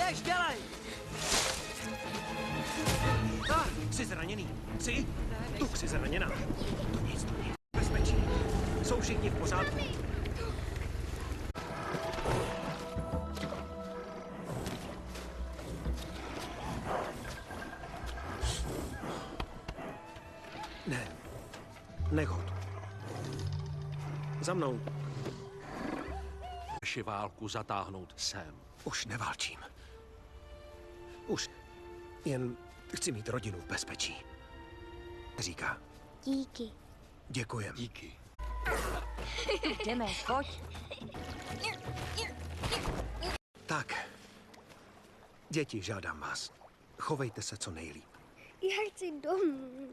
Běž, dělej! Jsi zraněný. Jsi? Tu jsi zraněná. To nic. Bezpečí. Jsou všichni v pořádku. Ne. Nech ho tu. Za mnou. Naši válku zatáhnout sem. Už neválčím. Už. Jen chci mít rodinu v bezpečí. Říká. Díky. Děkujem. Díky. Jdeme, pojď. Tak. Děti, žádám vás. Chovejte se co nejlíp. Já chci domů.